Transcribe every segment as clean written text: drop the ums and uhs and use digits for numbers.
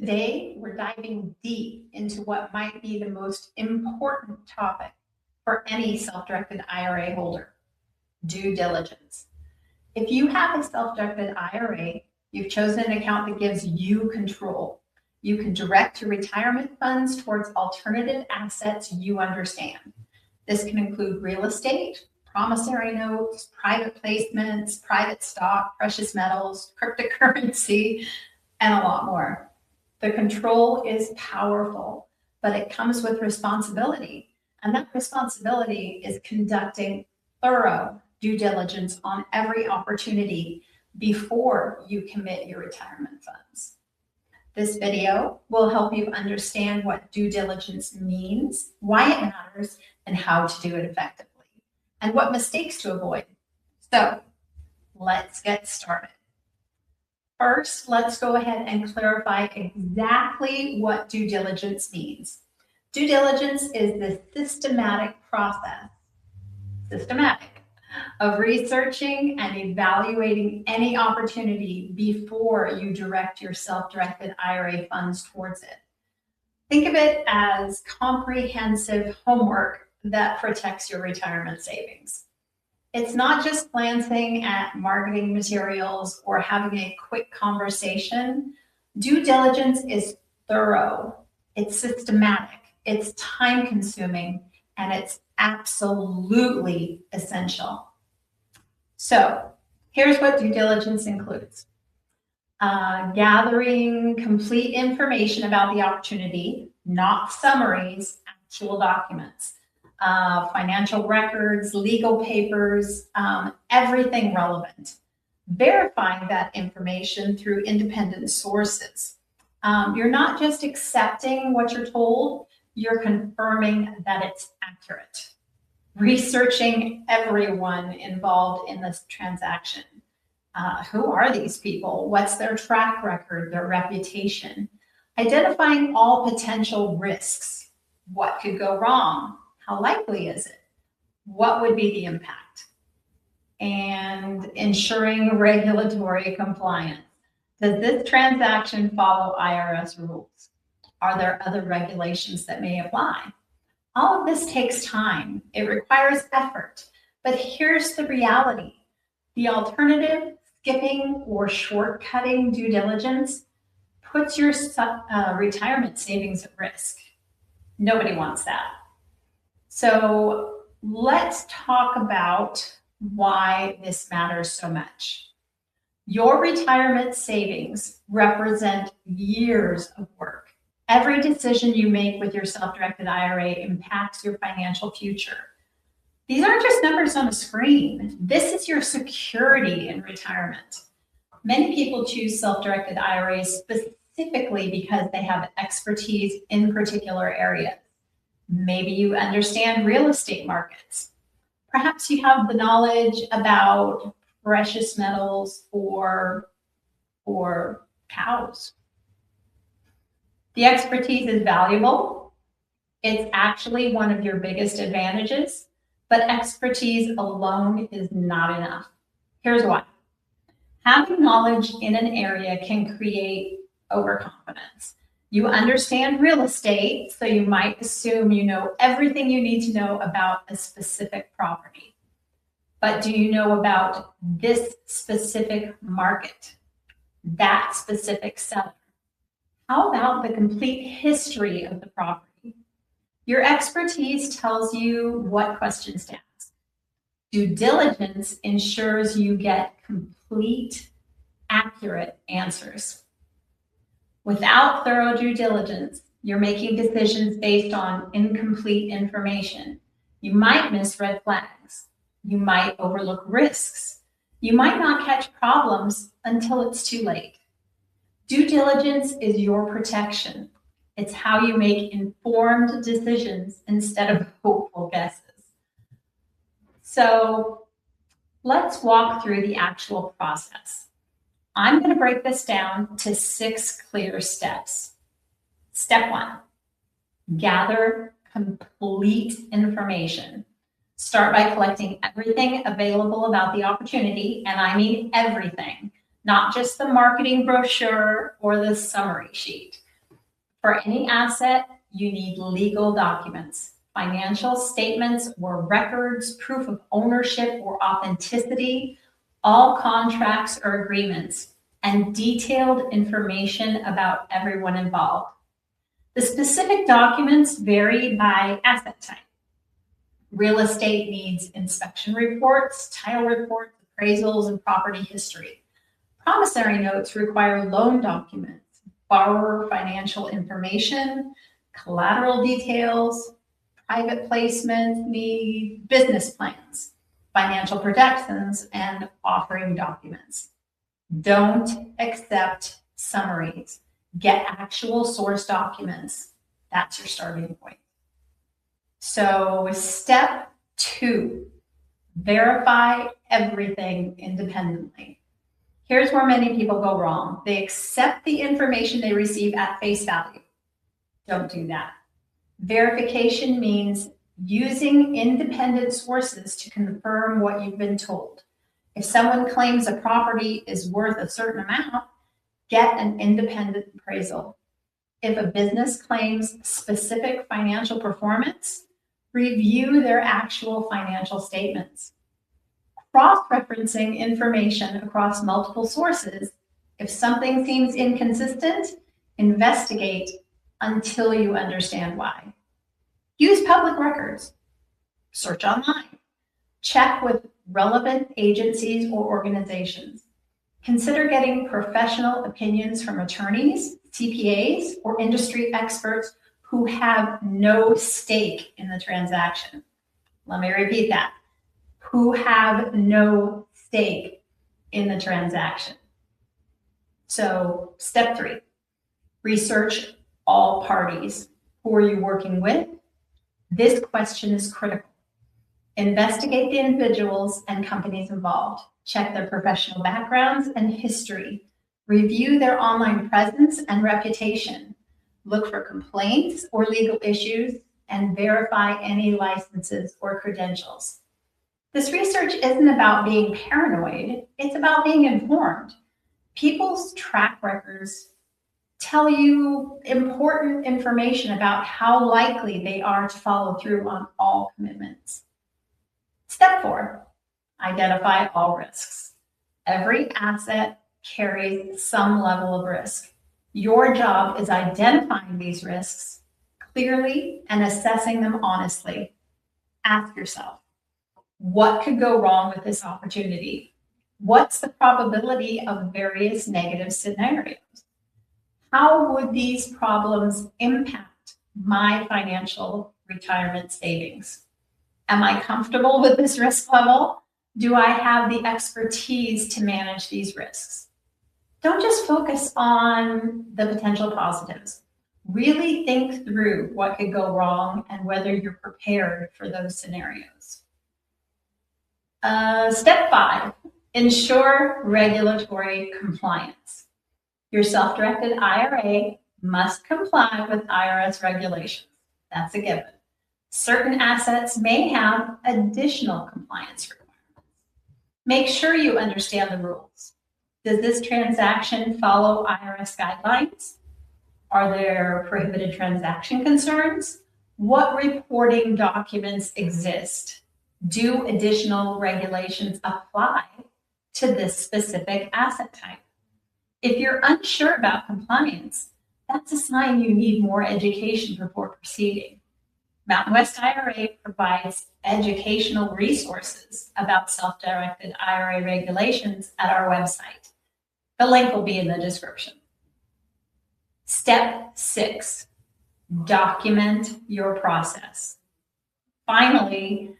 Today, we're diving deep into what might be the most important topic for any self-directed IRA holder: due diligence. If you have a self-directed IRA, you've chosen an account that gives you control. You can direct your retirement funds towards alternative assets you understand. This can include real estate, promissory notes, private placements, private stock, precious metals, cryptocurrency, and a lot more. The control is powerful, but it comes with responsibility. And that responsibility is conducting thorough due diligence on every opportunity before you commit your retirement funds. This video will help you understand what due diligence means, why it matters, and how to do it effectively, and what mistakes to avoid. So let's get started. First, let's go ahead and clarify exactly what due diligence means. Due diligence is the systematic process, of researching and evaluating any opportunity before you direct your self-directed IRA funds towards it. Think of it as comprehensive homework that protects your retirement savings. It's not just glancing at marketing materials or having a quick conversation. Due diligence is thorough, it's systematic, it's time-consuming, and it's absolutely essential. So here's what due diligence includes. Gathering complete information about the opportunity, not summaries, actual documents, financial records, legal papers, everything relevant. Verifying that information through independent sources. You're not just accepting what you're told, you're confirming that it's accurate. Researching everyone involved in this transaction. Who are these people? What's their track record, their reputation? Identifying all potential risks. What could go wrong? How likely is it? What would be the impact? And ensuring regulatory compliance. Does this transaction follow IRS rules? Are there other regulations that may apply? All of this takes time. It requires effort. But here's the reality. The alternative, skipping or shortcutting due diligence, puts your retirement savings at risk. Nobody wants that. So let's talk about why this matters so much. Your retirement savings represent years of work. Every decision you make with your self-directed IRA impacts your financial future. These aren't just numbers on a screen. This is your security in retirement. Many people choose self-directed IRAs specifically because they have expertise in particular areas. Maybe you understand real estate markets. Perhaps you have the knowledge about precious metals or cows. The expertise is valuable. It's actually one of your biggest advantages, but expertise alone is not enough. Here's why. Having knowledge in an area can create overconfidence. You understand real estate, so you might assume you know everything you need to know about a specific property. But do you know about this specific market, that specific seller? How about the complete history of the property? Your expertise tells you what questions to ask. Due diligence ensures you get complete, accurate answers. Without thorough due diligence, you're making decisions based on incomplete information. You might miss red flags. You might overlook risks. You might not catch problems until it's too late. Due diligence is your protection. It's how you make informed decisions instead of hopeful guesses. So let's walk through the actual process. I'm going to break this down to 6 clear steps. Step 1, gather complete information. Start by collecting everything available about the opportunity, and I mean everything, not just the marketing brochure or the summary sheet. For any asset, you need legal documents, financial statements or records, proof of ownership or authenticity, all contracts or agreements, and detailed information about everyone involved. The specific documents vary by asset type. Real estate needs inspection reports, title reports, appraisals, and property history. Promissory notes require loan documents, borrower financial information, collateral details. Private placements need business plans, financial projections, and offering documents. Don't accept summaries. Get actual source documents. That's your starting point. So step 2, verify everything independently. Here's where many people go wrong. They accept the information they receive at face value. Don't do that. Verification means using independent sources to confirm what you've been told. If someone claims a property is worth a certain amount, get an independent appraisal. If a business claims specific financial performance, review their actual financial statements. Cross-referencing information across multiple sources. If something seems inconsistent, investigate until you understand why. Use public records. Search online. Check with relevant agencies or organizations. Consider getting professional opinions from attorneys, CPAs, or industry experts who have no stake in the transaction. Let me repeat that. Who have no stake in the transaction. So step 3, research all parties. Who are you working with? This question is critical. Investigate the individuals and companies involved. Check their professional backgrounds and history. Review their online presence and reputation. Look for complaints or legal issues and verify any licenses or credentials. This research isn't about being paranoid, it's about being informed. People's track records tell you important information about how likely they are to follow through on all commitments. Step 4, identify all risks. Every asset carries some level of risk. Your job is identifying these risks clearly and assessing them honestly. Ask yourself, what could go wrong with this opportunity? What's the probability of various negative scenarios? How would these problems impact my financial retirement savings? Am I comfortable with this risk level? Do I have the expertise to manage these risks? Don't just focus on the potential positives. Really think through what could go wrong and whether you're prepared for those scenarios. Step 5, ensure regulatory compliance. Your self-directed IRA must comply with IRS regulations. That's a given. Certain assets may have additional compliance requirements. Make sure you understand the rules. Does this transaction follow IRS guidelines? Are there prohibited transaction concerns? What reporting documents exist? Do additional regulations apply to this specific asset type? If you're unsure about compliance, that's a sign you need more education before proceeding. Mountain West IRA provides educational resources about self-directed IRA regulations at our website. The link will be in the description. Step 6, document your process. Finally,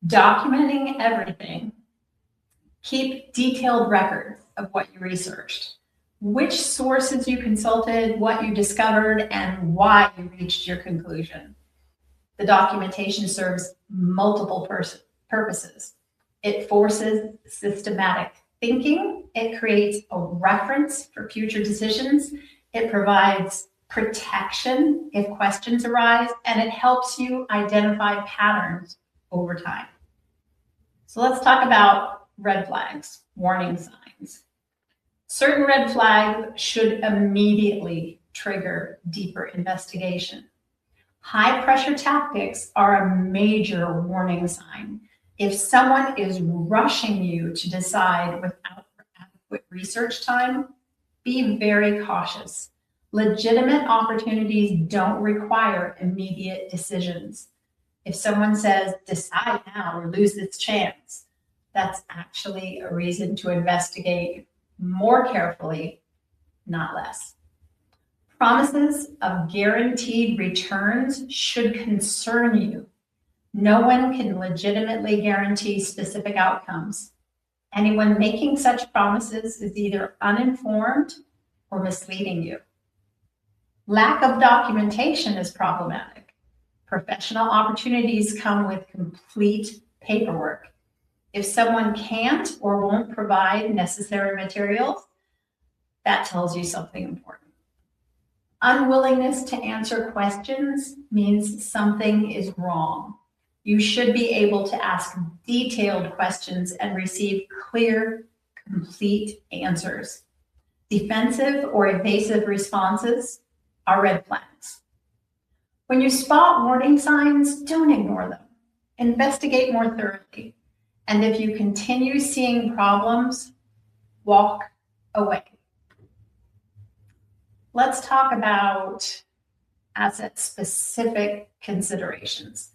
documenting everything. Keep detailed records of what you researched, which sources you consulted, what you discovered, and why you reached your conclusion. The documentation serves multiple purposes. It forces systematic thinking. It creates a reference for future decisions. It provides protection if questions arise, and it helps you identify patterns over time. So let's talk about red flags, warning signs. Certain red flags should immediately trigger deeper investigation. High pressure tactics are a major warning sign. If someone is rushing you to decide without adequate research time, be very cautious. Legitimate opportunities don't require immediate decisions. If someone says, decide now or lose this chance, that's actually a reason to investigate more carefully, not less. Promises of guaranteed returns should concern you. No one can legitimately guarantee specific outcomes. Anyone making such promises is either uninformed or misleading you. Lack of documentation is problematic. Professional opportunities come with complete paperwork. If someone can't or won't provide necessary materials, that tells you something important. Unwillingness to answer questions means something is wrong. You should be able to ask detailed questions and receive clear, complete answers. Defensive or evasive responses are red flags. When you spot warning signs, don't ignore them. Investigate more thoroughly. And if you continue seeing problems, walk away. Let's talk about asset-specific considerations,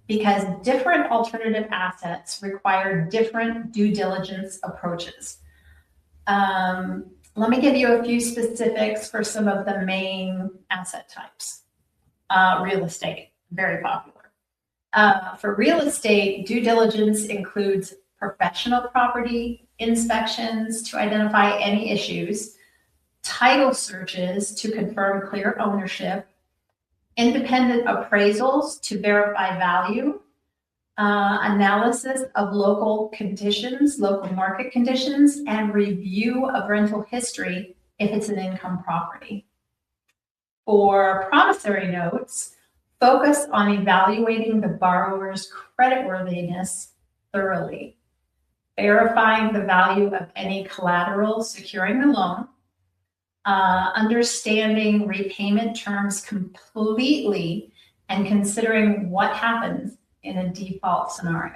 because different alternative assets require different due diligence approaches. Let me give you a few specifics for some of the main asset types. Real estate, very popular. For real estate, due diligence includes professional property inspections to identify any issues, title searches to confirm clear ownership, independent appraisals to verify value, analysis of local conditions, local market conditions, and review of rental history if it's an income property. For promissory notes, focus on evaluating the borrower's creditworthiness thoroughly, verifying the value of any collateral securing the loan, understanding repayment terms completely, and considering what happens in a default scenario.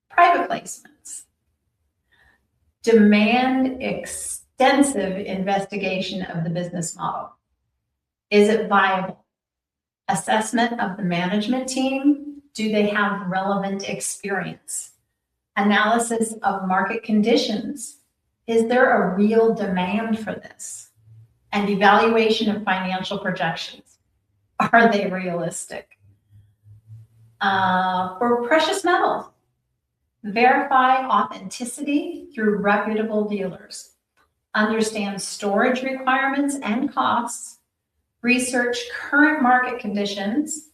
Private placements demand extensive investigation of the business model. Is it viable? Assessment of the management team. Do they have relevant experience? Analysis of market conditions. Is there a real demand for this? And evaluation of financial projections. Are they realistic? For precious metals, verify authenticity through reputable dealers. Understand storage requirements and costs. Research current market conditions.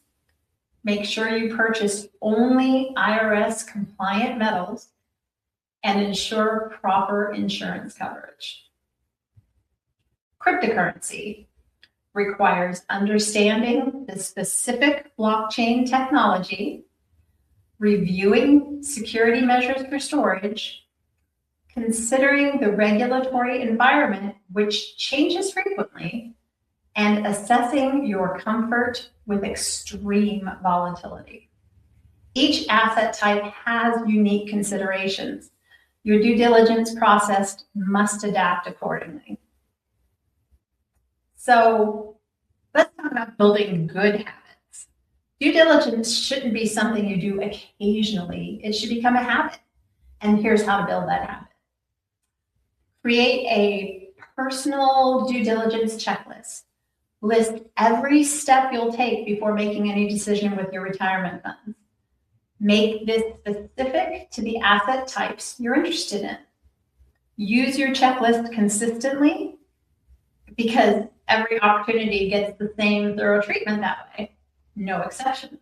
Make sure you purchase only IRS compliant metals, and ensure proper insurance coverage. Cryptocurrency requires understanding the specific blockchain technology, reviewing security measures for storage, considering the regulatory environment, which changes frequently, and assessing your comfort with extreme volatility. Each asset type has unique considerations. Your due diligence process must adapt accordingly. So let's talk about building good habits. Due diligence shouldn't be something you do occasionally. It should become a habit. And here's how to build that habit. Create a personal due diligence checklist. List every step you'll take before making any decision with your retirement funds. Make this specific to the asset types you're interested in. Use your checklist consistently, because every opportunity gets the same thorough treatment that way. No exceptions.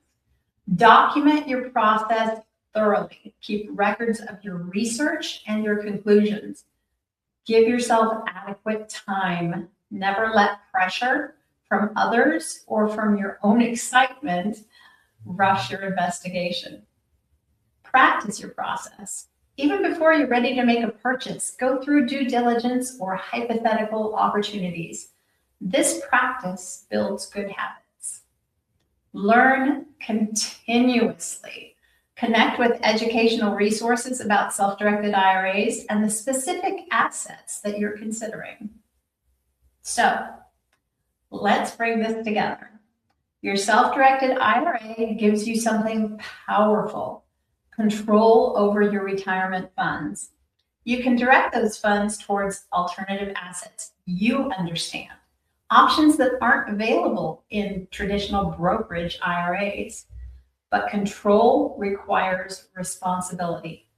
Document your process thoroughly. Keep records of your research and your conclusions. Give yourself adequate time. Never let pressure from others or from your own excitement rush your investigation. Practice your process. Even before you're ready to make a purchase, go through due diligence or hypothetical opportunities. This practice builds good habits. Learn continuously. Connect with educational resources about self-directed IRAs and the specific assets that you're considering. So let's bring this together. Your self-directed IRA gives you something powerful: control over your retirement funds. You can direct those funds towards alternative assets you understand, options that aren't available in traditional brokerage IRAs. But control requires responsibility.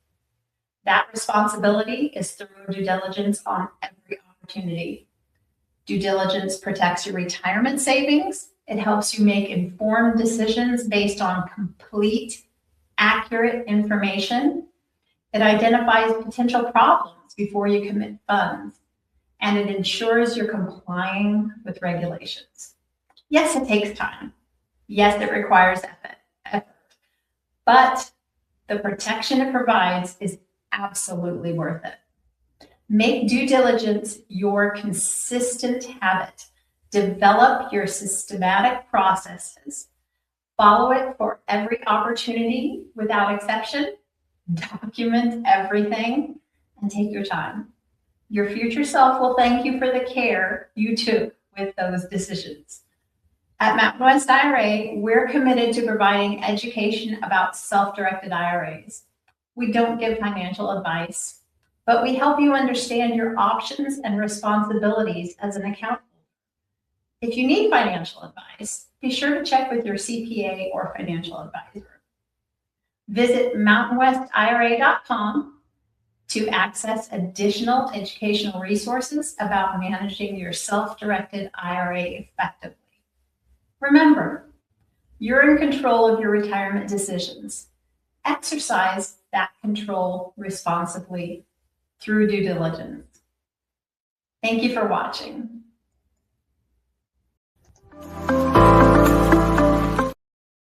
That responsibility is through due diligence on every opportunity. Due diligence protects your retirement savings. It helps you make informed decisions based on complete, accurate information. It identifies potential problems before you commit funds, and it ensures you're complying with regulations. Yes, it takes time. Yes, it requires effort. But the protection it provides is absolutely worth it. Make due diligence your consistent habit. Develop your systematic processes. Follow it for every opportunity without exception. Document everything and take your time. Your future self will thank you for the care you took with those decisions. At Mountain West IRA, we're committed to providing education about self-directed IRAs. We don't give financial advice, but we help you understand your options and responsibilities as an account holder. If you need financial advice, be sure to check with your CPA or financial advisor. Visit mountainwestira.com to access additional educational resources about managing your self-directed IRA effectively. Remember, you're in control of your retirement decisions. Exercise that control responsibly through due diligence. Thank you for watching.